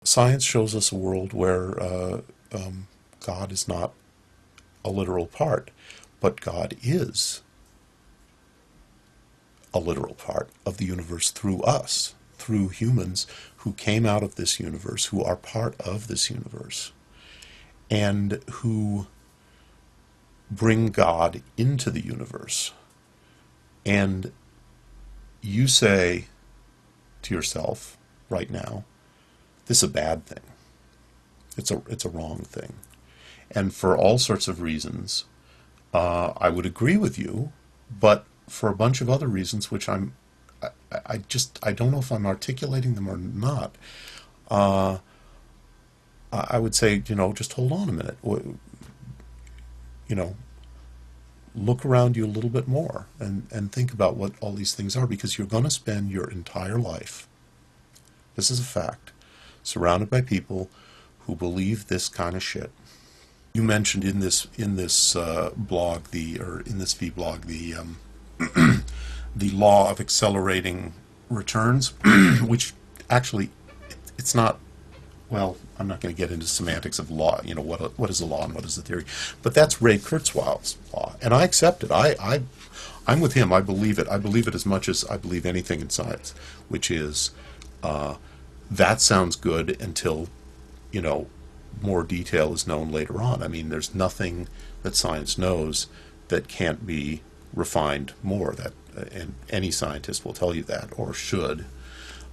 Science shows us a world where God is not a literal part, but God is a literal part of the universe through us, through humans who came out of this universe, who are part of this universe, and who bring God into the universe. And you say to yourself right now, this is a bad thing. It's a wrong thing. And for all sorts of reasons, I would agree with you, but for a bunch of other reasons, which I don't know if I'm articulating them or not. I would say, just hold on a minute. You know, look around you a little bit more and think about what all these things are, because you're going to spend your entire life, this is a fact, surrounded by people who believe this kind of shit. You mentioned in this blog, in this vblog, the law of accelerating returns, which actually it's not. Well, I'm not going to get into semantics of law. What is a law and what is a theory? But that's Ray Kurzweil's law, and I accept it. I'm with him. I believe it. I believe it as much as I believe anything in science, which is that sounds good until more detail is known later on. I mean, there's nothing that science knows that can't be refined more. And any scientist will tell you that, or should.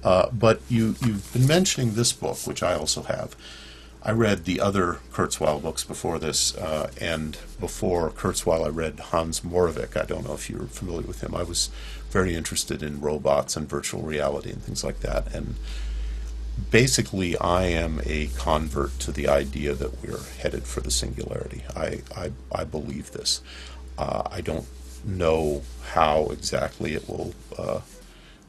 But you've been mentioning this book, which I also have. I read the other Kurzweil books before this, and before Kurzweil I read Hans Moravec. I don't know if you're familiar with him. I was very interested in robots and virtual reality and things like that. And basically, I am a convert to the idea that we're headed for the singularity. I believe this. I don't know how exactly it will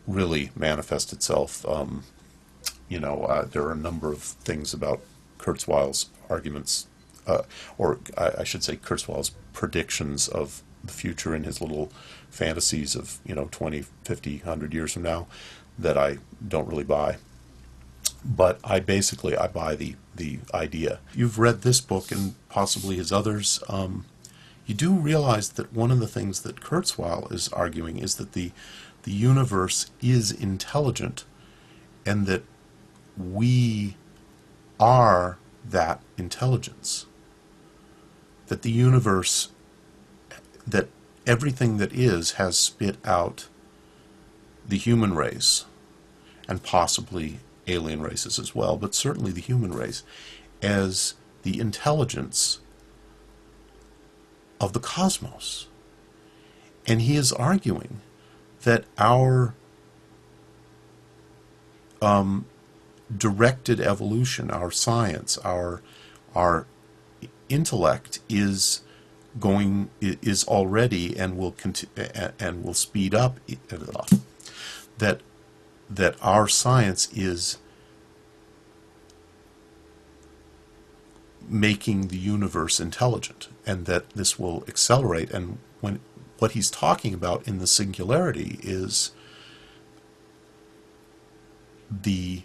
really manifest itself. There are a number of things about Kurzweil's arguments, or I should say Kurzweil's predictions of the future in his little fantasies of 20, 50, 100 years from now, that I don't really buy. But I buy the idea. You've read this book and possibly his others. You do realize that one of the things that Kurzweil is arguing is that the universe is intelligent, and that we are that intelligence. That the universe, that everything that is, has spit out the human race, and possibly alien races as well, but certainly the human race, as the intelligence of the cosmos. And he is arguing that our directed evolution, our science, our intellect is already and will speed up that our science is making the universe intelligent, and that this will accelerate. And what he's talking about in the singularity is the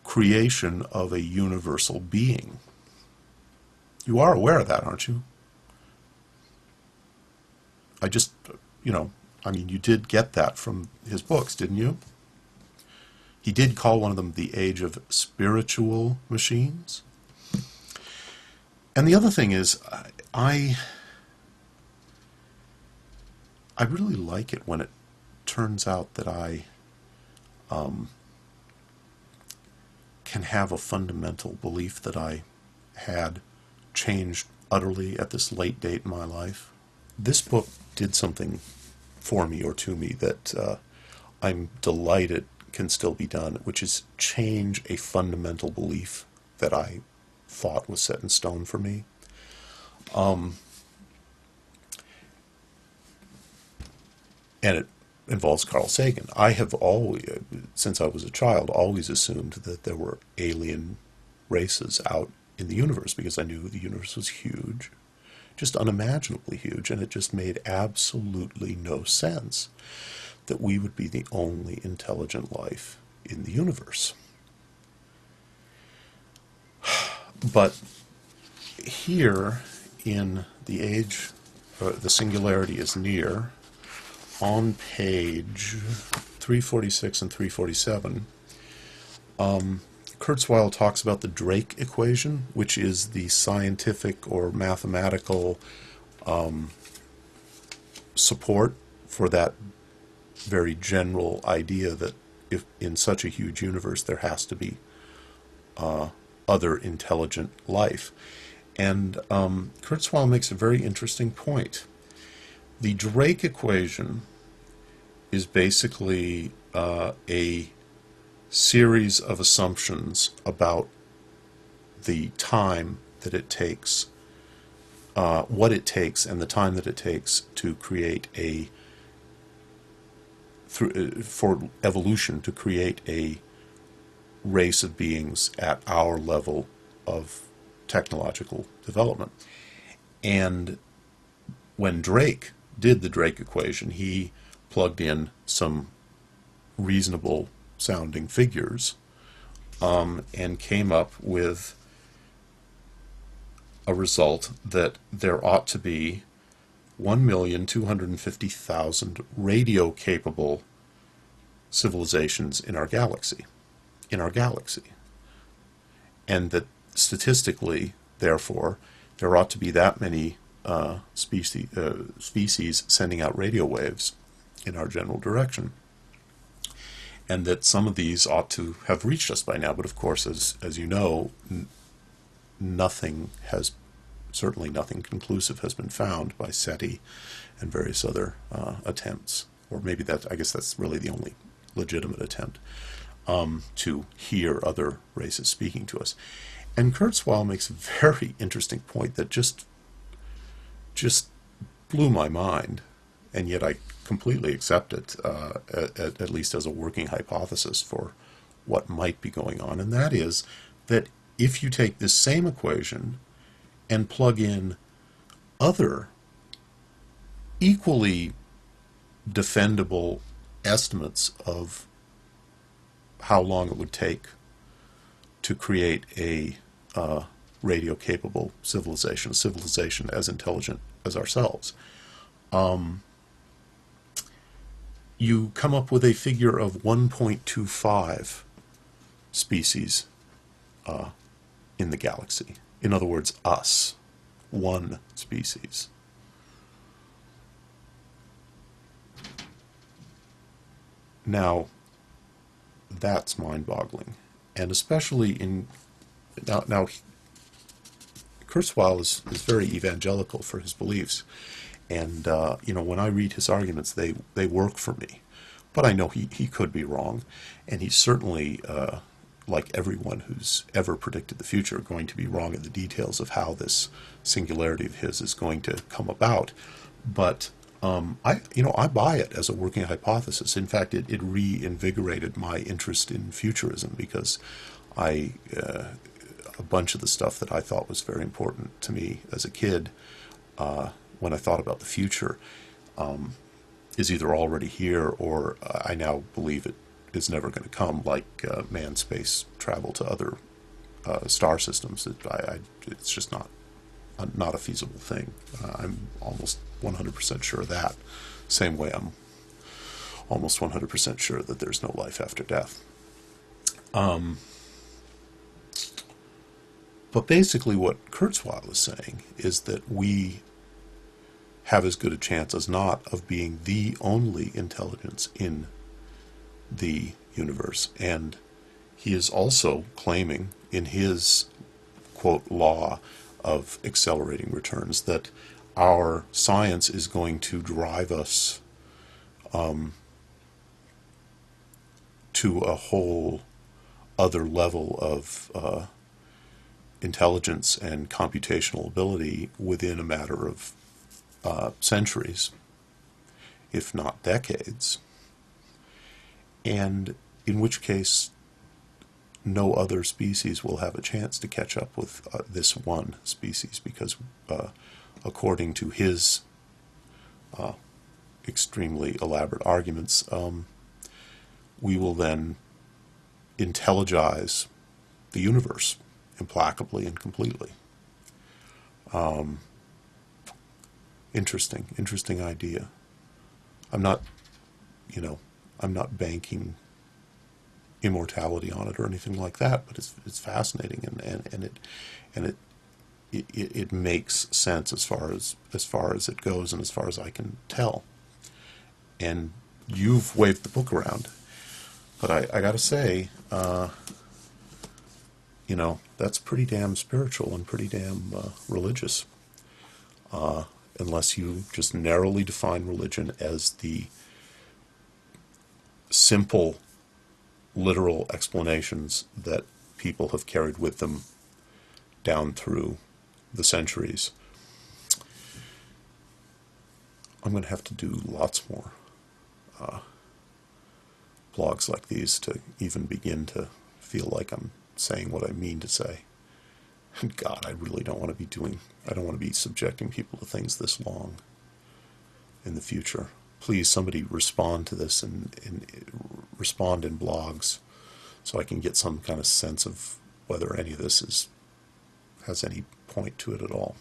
creation of a universal being. You are aware of that, aren't you? You did get that from his books, didn't you? He did call one of them the age of spiritual machines. And the other thing is, I really like it when it turns out that I can have a fundamental belief that I had changed utterly at this late date in my life. This book did something for me, or to me, that I'm delighted can still be done, which is change a fundamental belief that I thought was set in stone for me. And it involves Carl Sagan. I have always, since I was a child, always assumed that there were alien races out in the universe, because I knew the universe was huge, just unimaginably huge, and it just made absolutely no sense that we would be the only intelligent life in the universe. But here in the age, the singularity is near, on page 346 and 347, Kurzweil talks about the Drake equation, which is the scientific or mathematical support for that very general idea that if in such a huge universe there has to be other intelligent life. And Kurzweil makes a very interesting point. The Drake equation is basically a series of assumptions about the time that it takes, what it takes, and the time that it takes to create for evolution to create a race of beings at our level of technological development. And when Drake did the Drake equation, he plugged in some reasonable sounding figures and came up with a result that there ought to be 1,250,000 radio-capable civilizations in our galaxy. And that statistically, therefore, there ought to be that many species sending out radio waves in our general direction. And that some of these ought to have reached us by now. But of course, as you know, certainly nothing conclusive has been found by SETI and various other attempts. Or maybe I guess that's really the only legitimate attempt to hear other races speaking to us. And Kurzweil makes a very interesting point that just blew my mind, and yet I completely accept it, at least as a working hypothesis for what might be going on, and that is that if you take this same equation and plug in other equally defendable estimates of how long it would take to create a radio-capable civilization, a civilization as intelligent as ourselves, you come up with a figure of 1.25 species in the galaxy. In other words, us, one species. Now, that's mind-boggling, and especially now Kurzweil is very evangelical for his beliefs, and when I read his arguments, they work for me, but I know he could be wrong, and he's certainly, like everyone who's ever predicted the future, going to be wrong in the details of how this singularity of his is going to come about. But I buy it as a working hypothesis. In fact, it reinvigorated my interest in futurism, because a bunch of the stuff that I thought was very important to me as a kid, when I thought about the future, is either already here or I now believe it is never going to come, like manned space travel to other star systems. It's just not a feasible thing. I'm almost 100% sure of that. Same way I'm almost 100% sure that there's no life after death. But basically what Kurzweil is saying is that we have as good a chance as not of being the only intelligence in the universe. And he is also claiming in his, quote, law of accelerating returns that our science is going to drive us to a whole other level of intelligence and computational ability within a matter of centuries, if not decades, and in which case no other species will have a chance to catch up with this one species, because according to his extremely elaborate arguments, we will then intelligize the universe implacably and completely. Interesting idea. I'm not, I'm not banking immortality on it or anything like that, but it's fascinating, and it makes sense as far as it goes and as far as I can tell. And you've waved the book around, but I got to say, that's pretty damn spiritual and pretty damn religious. Unless you just narrowly define religion as the simple, literal explanations that people have carried with them down through the centuries. I'm going to have to do lots more blogs like these to even begin to feel like I'm saying what I mean to say. And God, I really don't want to be subjecting people to things this long in the future. Please, somebody respond to this and respond in blogs so I can get some kind of sense of whether any of this has any point to it at all.